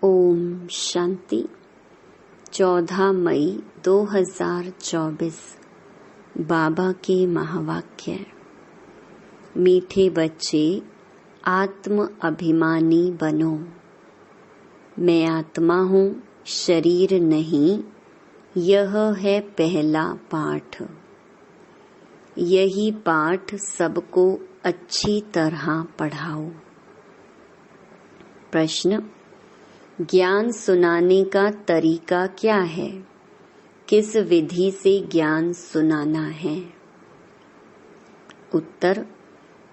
ओम शांति। 14 मई 2024 बाबा के महावाक्य। मीठे बच्चे, आत्म अभिमानी बनो। मैं आत्मा हूँ, शरीर नहीं। यह है पहला पाठ। यही पाठ सबको अच्छी तरह पढ़ाओ। प्रश्न: ज्ञान सुनाने का तरीका क्या है? किस विधि से ज्ञान सुनाना है? उत्तर: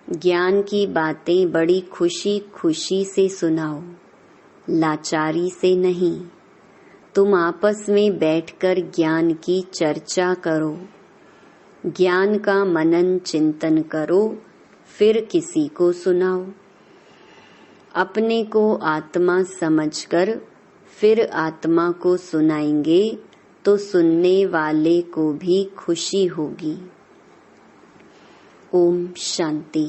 ज्ञान की बातें बड़ी खुशी खुशी से सुनाओ, लाचारी से नहीं। तुम आपस में बैठकर ज्ञान की चर्चा करो, ज्ञान का मनन चिंतन करो, फिर किसी को सुनाओ। अपने को आत्मा समझकर फिर आत्मा को सुनाएंगे तो सुनने वाले को भी खुशी होगी। ओम शांति।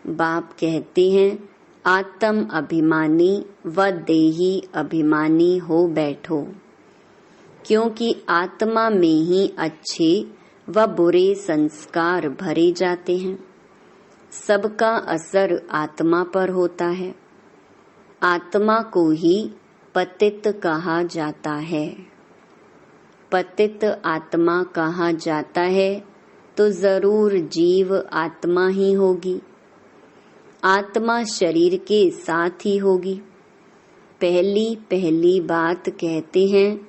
बाप कहते हैं, आत्म अभिमानी व देही अभिमानी हो बैठो, क्योंकि आत्मा में ही अच्छे व बुरे संस्कार भरे जाते हैं। सबका असर आत्मा पर होता है। आत्मा को ही पतित कहा जाता है। पतित आत्मा कहा जाता है तो जरूर जीव आत्मा ही होगी। आत्मा शरीर के साथ ही होगी। पहली बात कहते हैं,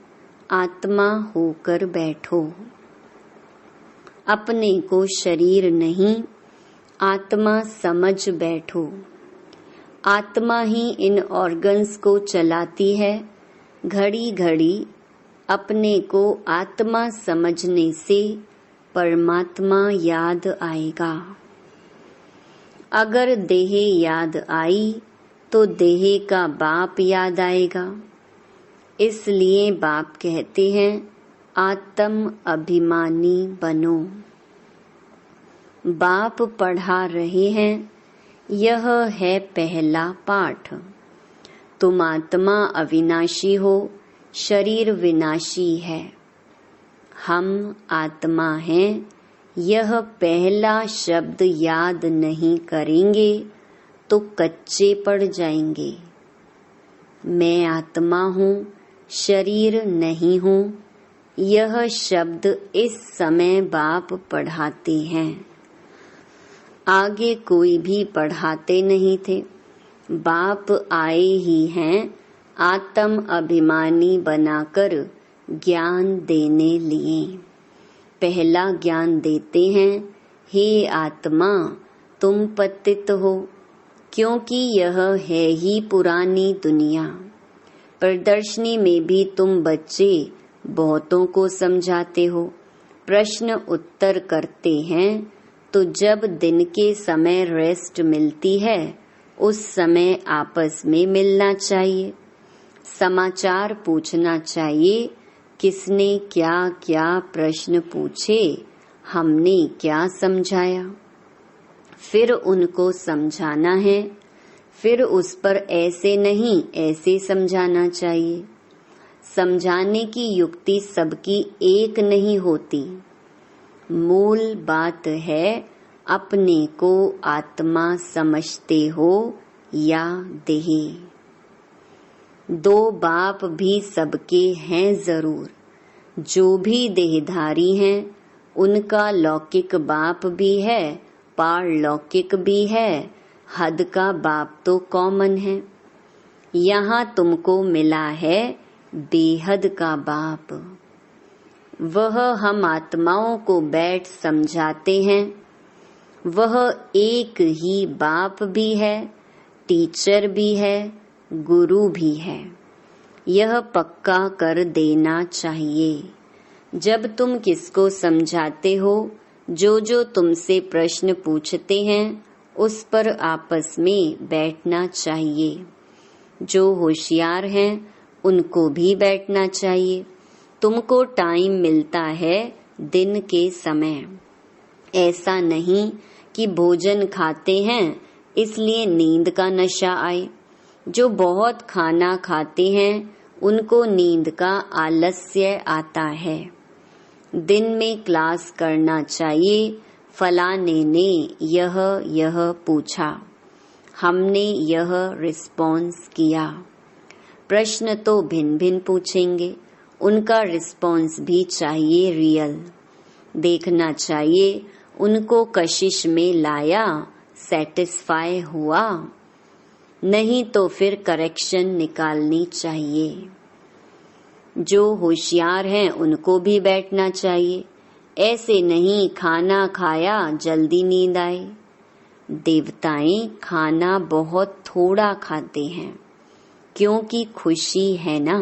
आत्मा होकर बैठो। अपने को शरीर नहीं, आत्मा समझ बैठो। आत्मा ही इन ऑर्गन्स को चलाती है। घड़ी घड़ी अपने को आत्मा समझने से परमात्मा याद आएगा। अगर देह याद आई तो देह का बाप याद आएगा। इसलिए बाप कहते हैं, आत्म अभिमानी बनो। बाप पढ़ा रहे हैं, यह है पहला पाठ। तुम आत्मा अविनाशी हो, शरीर विनाशी है। हम आत्मा हैं, यह पहला शब्द याद नहीं करेंगे तो कच्चे पड़ जाएंगे। मैं आत्मा हूँ, शरीर नहीं हूँ। यह शब्द इस समय बाप पढ़ाते हैं। आगे कोई भी पढ़ाते नहीं थे। बाप आए ही हैं आत्म अभिमानी बनाकर ज्ञान देने लिए। पहला ज्ञान देते हैं, हे आत्मा तुम पतित हो, क्योंकि यह है ही पुरानी दुनिया। प्रदर्शनी में भी तुम बच्चे बहुतों को समझाते हो, प्रश्न उत्तर करते हैं। तो जब दिन के समय रेस्ट मिलती है, उस समय आपस में मिलना चाहिए, समाचार पूछना चाहिए। किसने क्या क्या प्रश्न पूछे, हमने क्या समझाया, फिर उनको समझाना है। फिर उस पर ऐसे नहीं ऐसे समझाना चाहिए। समझाने की युक्ति सबकी एक नहीं होती। मूल बात है, अपने को आत्मा समझते हो या देह। दो बाप भी सबके हैं जरूर। जो भी देहधारी हैं, उनका लौकिक बाप भी है, पारलौकिक भी है। हद का बाप तो कॉमन है। यहाँ तुमको मिला है बेहद का बाप। वह हम आत्माओं को बैठ समझाते हैं। वह एक ही बाप भी है, टीचर भी है, गुरु भी है। यह पक्का कर देना चाहिए। जब तुम किसको समझाते हो, जो तुमसे प्रश्न पूछते हैं, उस पर आपस में बैठना चाहिए। जो होशियार हैं, उनको भी बैठना चाहिए। तुमको टाइम मिलता है दिन के समय। ऐसा नहीं कि भोजन खाते हैं इसलिए नींद का नशा आए। जो बहुत खाना खाते हैं उनको नींद का आलस्य आता है। दिन में क्लास करना चाहिए, फलाने ने यह पूछा, हमने यह रिस्पॉन्स किया। प्रश्न तो भिन्न भिन्न पूछेंगे, उनका रिस्पॉन्स भी चाहिए रियल। देखना चाहिए उनको कशिश में लाया, सेटिस्फाई हुआ, नहीं तो फिर करेक्शन निकालनी चाहिए। जो होशियार हैं उनको भी बैठना चाहिए, ऐसे नहीं खाना खाया जल्दी नींद आए। देवताएं खाना बहुत थोड़ा खाते हैं, क्योंकि खुशी है ना,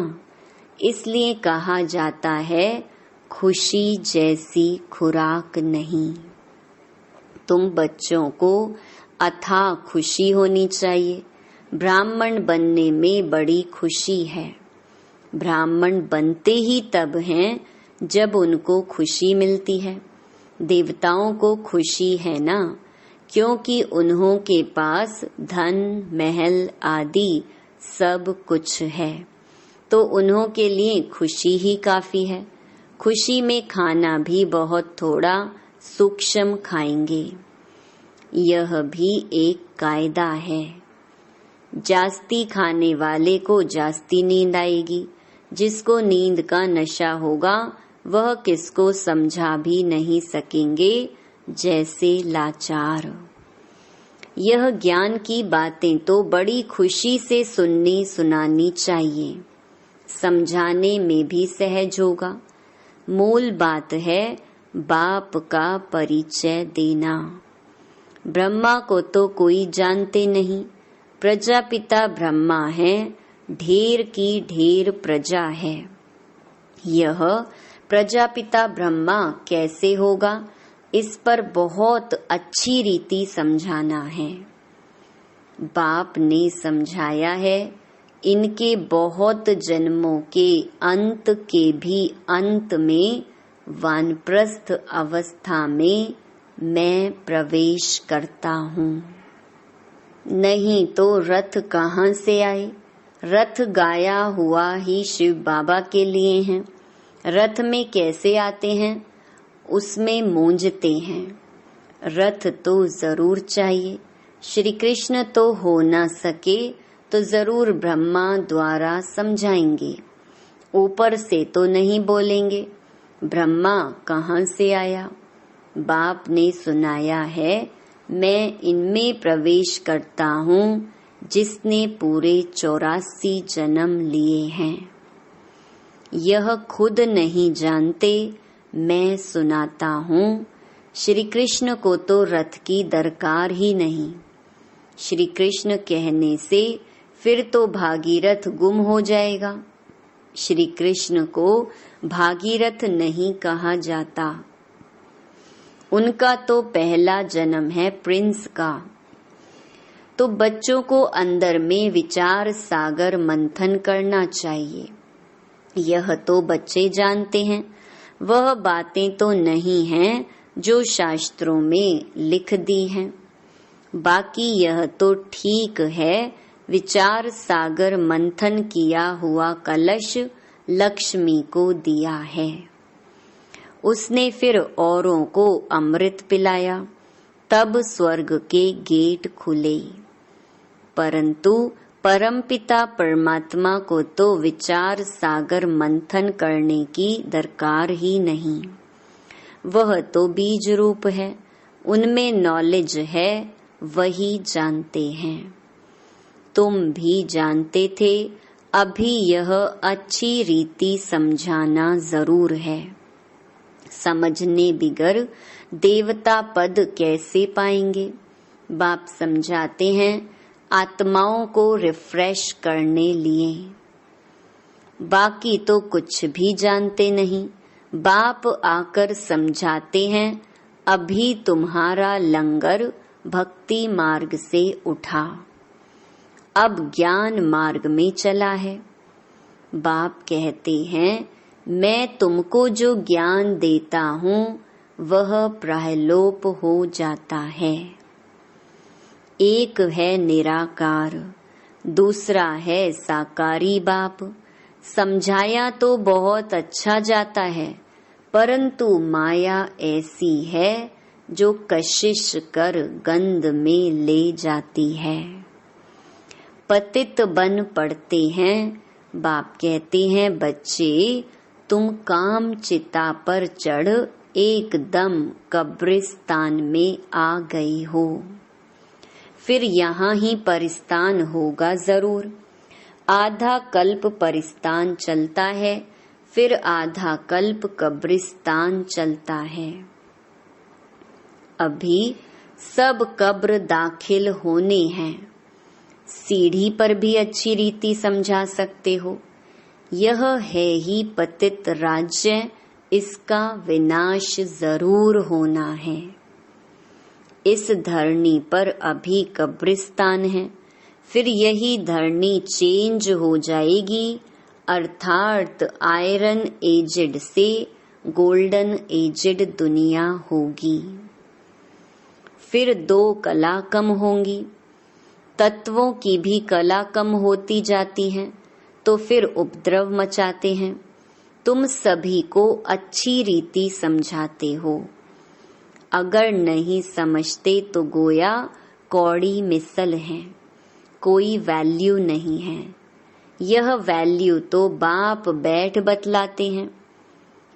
इसलिए कहा जाता है खुशी जैसी खुराक नहीं। तुम बच्चों को अथाह खुशी होनी चाहिए। ब्राह्मण बनने में बड़ी खुशी है। ब्राह्मण बनते ही तब हैं जब उनको खुशी मिलती है। देवताओं को खुशी है ना, क्योंकि उन्हों के पास धन महल आदि सब कुछ है, तो उन्हों के लिए खुशी ही काफी है। खुशी में खाना भी बहुत थोड़ा सूक्ष्म खाएंगे। यह भी एक कायदा है। जास्ती खाने वाले को जास्ती नींद आएगी। जिसको नींद का नशा होगा वह किसको समझा भी नहीं सकेंगे, जैसे लाचार। यह ज्ञान की बातें तो बड़ी खुशी से सुननी सुनानी चाहिए, समझाने में भी सहज होगा। मूल बात है बाप का परिचय देना। ब्रह्मा को तो कोई जानते नहीं, प्रजापिता ब्रह्मा है, ढेर की ढेर प्रजा है। यह प्रजापिता ब्रह्मा कैसे होगा, इस पर बहुत अच्छी रीति समझाना है। बाप ने समझाया है, इनके बहुत जन्मों के अंत के भी अंत में वानप्रस्थ अवस्था में मैं प्रवेश करता हूँ। नहीं तो रथ कहाँ से आए? रथ गाया हुआ ही शिव बाबा के लिए हैं। रथ में कैसे आते हैं? उसमें मूंझते हैं। रथ तो जरूर चाहिए। श्री कृष्ण तो हो न सके तो जरूर ब्रह्मा द्वारा समझाएंगे। ऊपर से तो नहीं बोलेंगे। ब्रह्मा कहाँ से आया? बाप ने सुनाया है, मैं इनमें प्रवेश करता हूँ जिसने पूरे 84 जन्म लिए हैं। यह खुद नहीं जानते, मैं सुनाता हूँ। श्री कृष्ण को तो रथ की दरकार ही नहीं। श्री कृष्ण कहने से फिर तो भागीरथ गुम हो जाएगा। श्री कृष्ण को भागीरथ नहीं कहा जाता। उनका तो पहला जन्म है प्रिंस का। तो बच्चों को अंदर में विचार सागर मंथन करना चाहिए। यह तो बच्चे जानते हैं, वह बातें तो नहीं हैं जो शास्त्रों में लिख दी हैं। बाकी यह तो ठीक है, विचार सागर मंथन किया हुआ कलश लक्ष्मी को दिया है। उसने फिर औरों को अमृत पिलाया, तब स्वर्ग के गेट खुले। परंतु परमपिता परमात्मा को तो विचार सागर मंथन करने की दरकार ही नहीं। वह तो बीज रूप है, उनमें नॉलेज है, वही जानते हैं। तुम भी जानते थे, अभी यह अच्छी रीति समझाना जरूर है। समझने बिगर देवता पद कैसे पाएंगे? बाप समझाते हैं, आत्माओं को रिफ्रेश करने लिए। बाकी तो कुछ भी जानते नहीं। बाप आकर समझाते हैं, अभी तुम्हारा लंगर भक्ति मार्ग से उठा, अब ज्ञान मार्ग में चला है। बाप कहते हैं, मैं तुमको जो ज्ञान देता हूँ वह प्रायलोप हो जाता है। एक है निराकार, दूसरा है साकारी बाप। समझाया तो बहुत अच्छा जाता है, परंतु माया ऐसी है जो कशिश कर गंध में ले जाती है। पतित बन पड़ते हैं। बाप कहते हैं, बच्चे तुम काम चिता पर चढ़ एकदम कब्रिस्तान में आ गए हो। फिर यहाँ ही परिस्तान होगा जरूर। आधा कल्प परिस्तान चलता है, फिर आधा कल्प कब्रिस्तान चलता है। अभी सब कब्र दाखिल होने हैं। सीढ़ी पर भी अच्छी रीति समझा सकते हो। यह है ही पतित राज्य, इसका विनाश जरूर होना है। इस धरनी पर अभी कब्रिस्तान है, फिर यही धरनी चेंज हो जाएगी, अर्थात आयरन एजिड से गोल्डन एजिड दुनिया होगी। फिर 2 कला कम होंगी। तत्वों की भी कला कम होती जाती है, तो फिर उपद्रव मचाते हैं। तुम सभी को अच्छी रीति समझाते हो, अगर नहीं समझते तो गोया कौड़ी मिसल है, कोई वैल्यू नहीं है। यह वैल्यू तो बाप बैठ बतलाते हैं।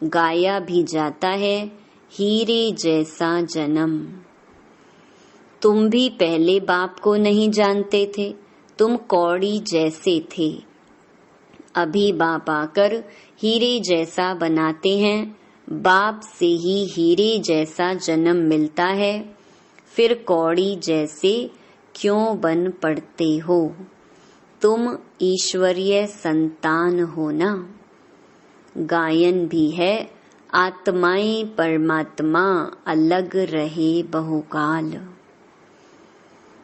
गाया भी जाता है, हीरे जैसा जन्म। तुम भी पहले बाप को नहीं जानते थे, तुम कौड़ी जैसे थे। अभी बाप आकर हीरे जैसा बनाते हैं। बाप से ही हीरे जैसा जन्म मिलता है, फिर कौड़ी जैसे क्यों बन पड़ते हो? तुम ईश्वरीय संतान हो ना। गायन भी है, आत्माएं परमात्मा अलग रहे बहुकाल।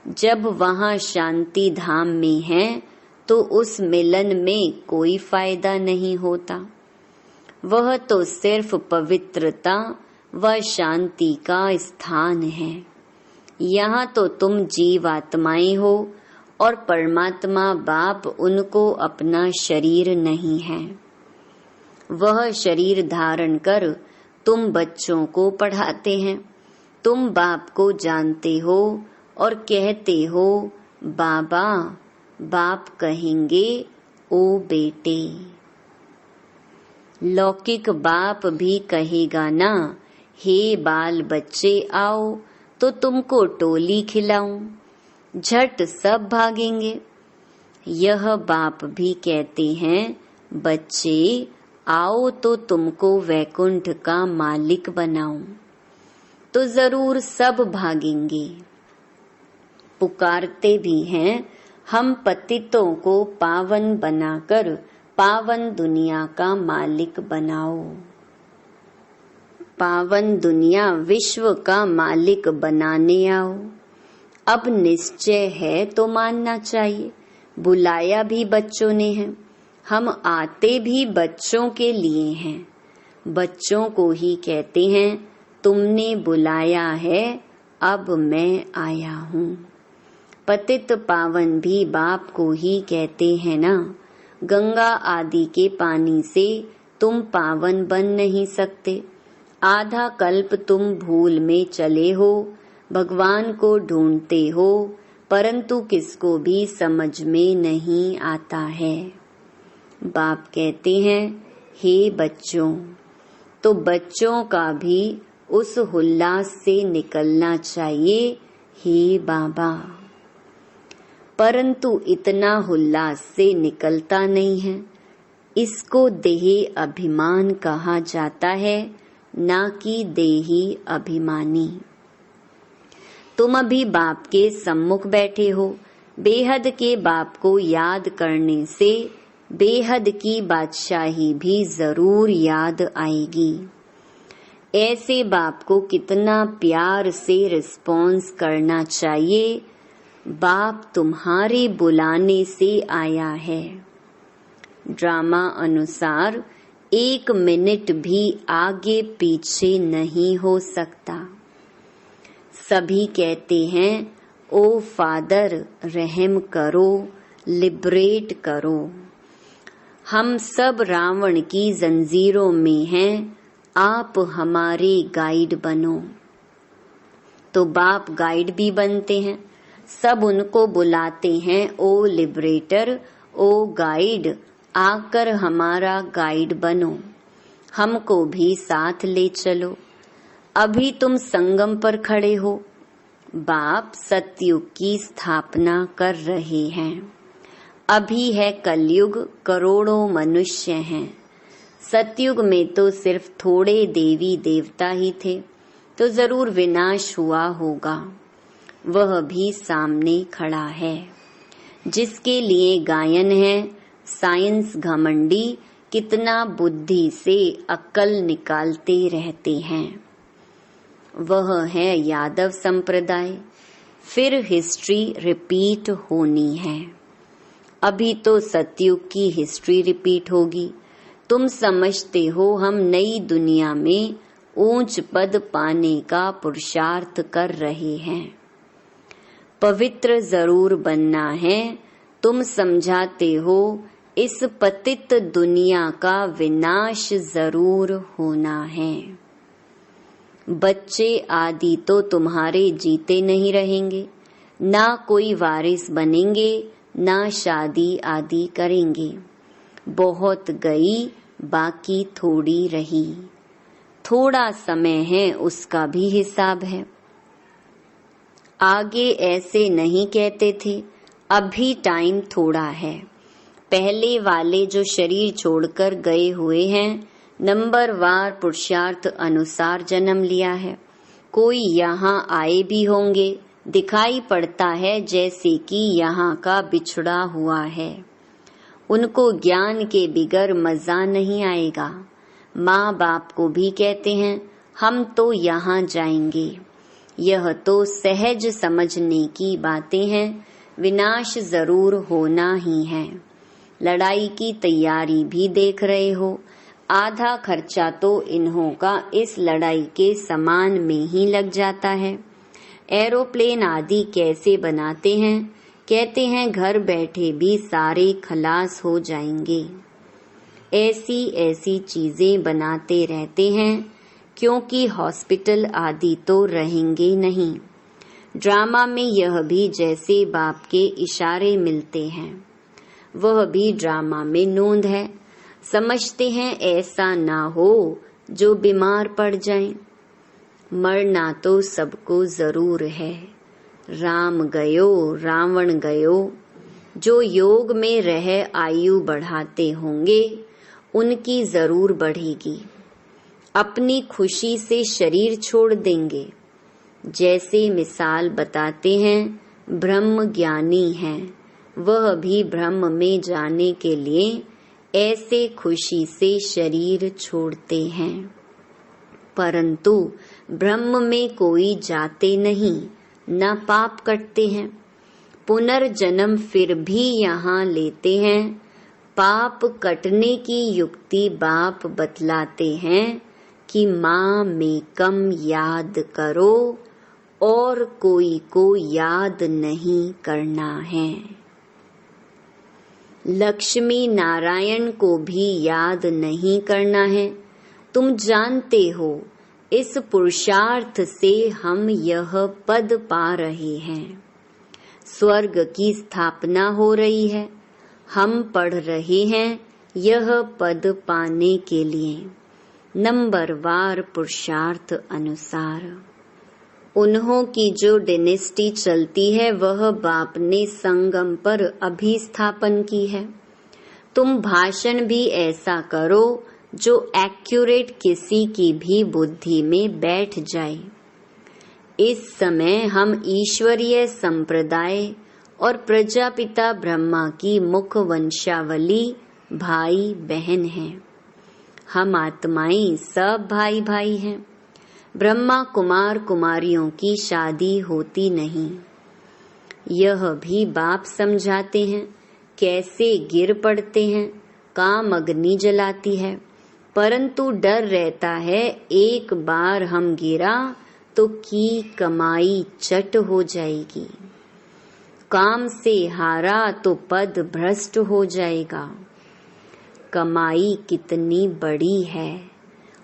जब वहाँ शांति धाम में है तो उस मिलन में कोई फायदा नहीं होता। वह तो सिर्फ पवित्रता व शांति का स्थान है। यहाँ तो तुम जीवात्माएं हो और परमात्मा बाप उनको अपना शरीर नहीं है। वह शरीर धारण कर तुम बच्चों को पढ़ाते हैं। तुम बाप को जानते हो और कहते हो बाबा। बाप कहेंगे ओ बेटे। लौकिक बाप भी कहेगा ना, हे बाल बच्चे आओ तो तुमको टोली खिलाऊं, झट सब भागेंगे। यह बाप भी कहते हैं, बच्चे आओ तो तुमको वैकुंठ का मालिक बनाऊं, तो जरूर सब भागेंगे। पुकारते भी हैं, हम पतितों को पावन बनाकर पावन दुनिया का मालिक बनाओ। पावन दुनिया विश्व का मालिक बनाने आओ। अब निश्चय है तो मानना चाहिए। बुलाया भी बच्चों ने है, हम आते भी बच्चों के लिए हैं। बच्चों को ही कहते हैं, तुमने बुलाया है, अब मैं आया हूँ। पतित पावन भी बाप को ही कहते हैं ना। गंगा आदि के पानी से तुम पावन बन नहीं सकते। आधा कल्प तुम भूल में चले हो, भगवान को ढूंढते हो, परंतु किसको भी समझ में नहीं आता है। बाप कहते हैं, हे बच्चों, तो बच्चों का भी उस उल्लास से निकलना चाहिए, हे बाबा। परंतु इतना उल्लास से निकलता नहीं है। इसको देही अभिमान कहा जाता है, ना कि देही अभिमानी। तुम अभी बाप के सम्मुख बैठे हो। बेहद के बाप को याद करने से बेहद की बादशाही भी जरूर याद आएगी। ऐसे बाप को कितना प्यार से रिस्पॉन्स करना चाहिए। बाप तुम्हारे बुलाने से आया है। ड्रामा अनुसार 1 मिनट भी आगे पीछे नहीं हो सकता। सभी कहते हैं, ओ फादर रहम करो, लिबरेट करो। हम सब रावण की जंजीरों में हैं, आप हमारे गाइड बनो। तो बाप गाइड भी बनते हैं, सब उनको बुलाते हैं, ओ लिबरेटर, ओ गाइड, आकर हमारा गाइड बनो, हमको भी साथ ले चलो। अभी तुम संगम पर खड़े हो, बाप सतयुग की स्थापना कर रहे हैं। अभी है कलयुग, करोड़ों मनुष्य हैं। सतयुग में तो सिर्फ थोड़े देवी देवता ही थे, तो जरूर विनाश हुआ होगा। वह भी सामने खड़ा है, जिसके लिए गायन है, साइंस घमंडी कितना बुद्धि से अक्ल निकालते रहते हैं। वह है यादव संप्रदाय, फिर हिस्ट्री रिपीट होनी है। अभी तो सतयुग की हिस्ट्री रिपीट होगी। तुम समझते हो हम नई दुनिया में ऊंच पद पाने का पुरुषार्थ कर रहे हैं। पवित्र जरूर बनना है, तुम समझाते हो इस पतित दुनिया का विनाश जरूर होना है। बच्चे आदि तो तुम्हारे जीते नहीं रहेंगे, ना कोई वारिस बनेंगे, ना शादी आदि करेंगे। बहुत गई, बाकी थोड़ी रही। थोड़ा समय है, उसका भी हिसाब है। आगे ऐसे नहीं कहते थे, अभी टाइम थोड़ा है। पहले वाले जो शरीर छोड़कर गए हुए हैं, नंबरवार पुरुषार्थ अनुसार जन्म लिया है। कोई यहाँ आए भी होंगे, दिखाई पड़ता है जैसे कि यहाँ का बिछड़ा हुआ है। उनको ज्ञान के बिगर मजा नहीं आएगा। माँ बाप को भी कहते हैं हम तो यहाँ जाएंगे। यह तो सहज समझने की बातें हैं, विनाश जरूर होना ही है। लड़ाई की तैयारी भी देख रहे हो, आधा खर्चा तो इन्हों का इस लड़ाई के सामान में ही लग जाता है। एरोप्लेन आदि कैसे बनाते हैं, कहते हैं घर बैठे भी सारे खलास हो जाएंगे। ऐसी ऐसी चीजें बनाते रहते हैं, क्योंकि हॉस्पिटल आदि तो रहेंगे नहीं। ड्रामा में यह भी जैसे बाप के इशारे मिलते हैं, वह भी ड्रामा में नोंद है। समझते हैं ऐसा ना हो जो बीमार पड़ जाएं। मरना तो सबको जरूर है। राम गयो रावण गयो। जो योग में रह आयु बढ़ाते होंगे, उनकी जरूर बढ़ेगी। अपनी खुशी से शरीर छोड़ देंगे। जैसे मिसाल बताते हैं, ब्रह्म ज्ञानी हैं, वह भी ब्रह्म में जाने के लिए ऐसे खुशी से शरीर छोड़ते हैं। परंतु ब्रह्म में कोई जाते नहीं, न पाप करते हैं। पुनर्जन्म फिर भी यहाँ लेते हैं। पाप कटने की युक्ति बाप बतलाते हैं कि माँ में कम याद करो और कोई को याद नहीं करना है। लक्ष्मी नारायण को भी याद नहीं करना है। तुम जानते हो इस पुरुषार्थ से हम यह पद पा रहे हैं। स्वर्ग की स्थापना हो रही है। हम पढ़ रहे हैं यह पद पाने के लिए, नंबरवार पुरुषार्थ अनुसार। उन्हों की जो डिनेस्टी चलती है, वह बाप ने संगम पर अभी स्थापन की है। तुम भाषण भी ऐसा करो जो एक्यूरेट किसी की भी बुद्धि में बैठ जाए। इस समय हम ईश्वरीय संप्रदाय और प्रजापिता ब्रह्मा की मुख वंशावली भाई बहन हैं। हम आत्माएं सब भाई भाई हैं। ब्रह्मा कुमार कुमारियों की शादी होती नहीं। यह भी बाप समझाते हैं, कैसे गिर पड़ते हैं। काम अग्नि जलाती है, परंतु डर रहता है एक बार हम गिरा तो की कमाई चट हो जाएगी। काम से हारा तो पद भ्रष्ट हो जाएगा। कमाई कितनी बड़ी है,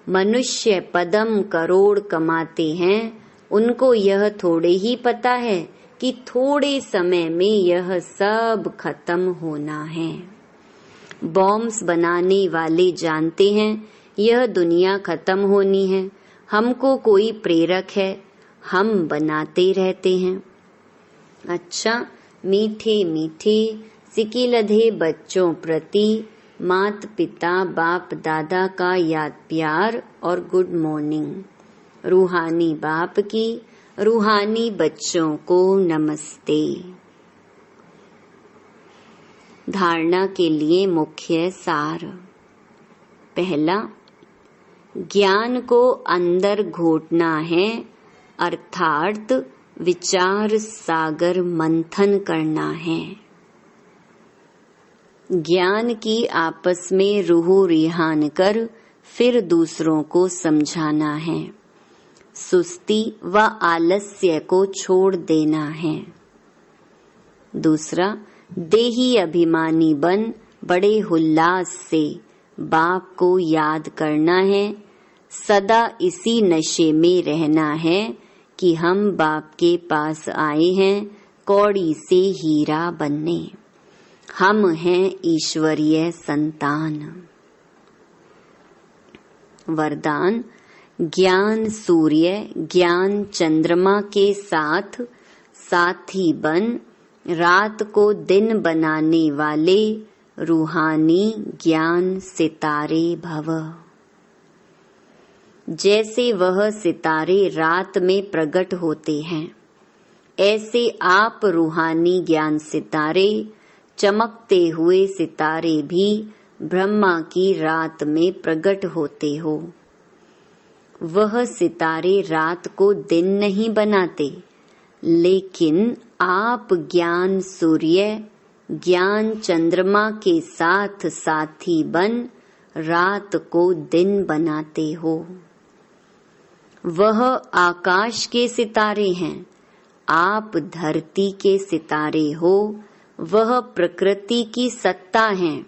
मनुष्य पदम करोड़ कमाते हैं, उनको यह थोड़े ही पता है कि थोड़े समय में यह सब खत्म होना है। बॉम्ब्स बनाने वाले जानते हैं यह दुनिया खत्म होनी है, हमको कोई प्रेरक है, हम बनाते रहते हैं। अच्छा, मीठे मीठे सिकिलधे बच्चों प्रति मात पिता बाप दादा का याद प्यार और गुड मॉर्निंग। रूहानी बाप की रूहानी बच्चों को नमस्ते। धारणा के लिए मुख्य सार। पहला, ज्ञान को अंदर घोटना है, अर्थात विचार सागर मंथन करना है। ज्ञान की आपस में रूह रिहान कर फिर दूसरों को समझाना है। सुस्ती व आलस्य को छोड़ देना है। दूसरा, देही अभिमानी बन बड़े उल्लास से बाप को याद करना है। सदा इसी नशे में रहना है कि हम बाप के पास आए हैं कौड़ी से हीरा बनने। हम हैं ईश्वरीय संतान। वरदान, ज्ञान सूर्य ज्ञान चंद्रमा के साथ साथी बन रात को दिन बनाने वाले रूहानी ज्ञान सितारे भव। जैसे वह सितारे रात में प्रकट होते हैं, ऐसे आप रूहानी ज्ञान सितारे, चमकते हुए सितारे भी ब्रह्मा की रात में प्रकट होते हो। वह सितारे रात को दिन नहीं बनाते, लेकिन आप ज्ञान सूर्य ज्ञान चंद्रमा के साथ साथी बन रात को दिन बनाते हो। वह आकाश के सितारे हैं, आप धरती के सितारे हो। वह प्रकृति की सत्ता हैं,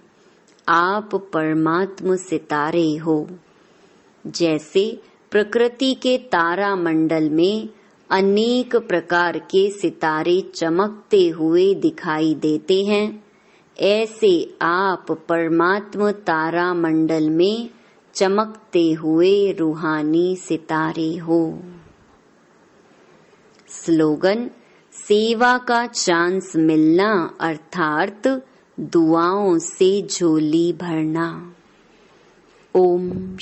आप परमात्म सितारे हो। जैसे प्रकृति के तारा मंडल में अनेक प्रकार के सितारे चमकते हुए दिखाई देते हैं, ऐसे आप परमात्म तारा मंडल में चमकते हुए रूहानी सितारे हो। स्लोगन, सेवा का चांस मिलना अर्थात दुआओं से झोली भरना। ओम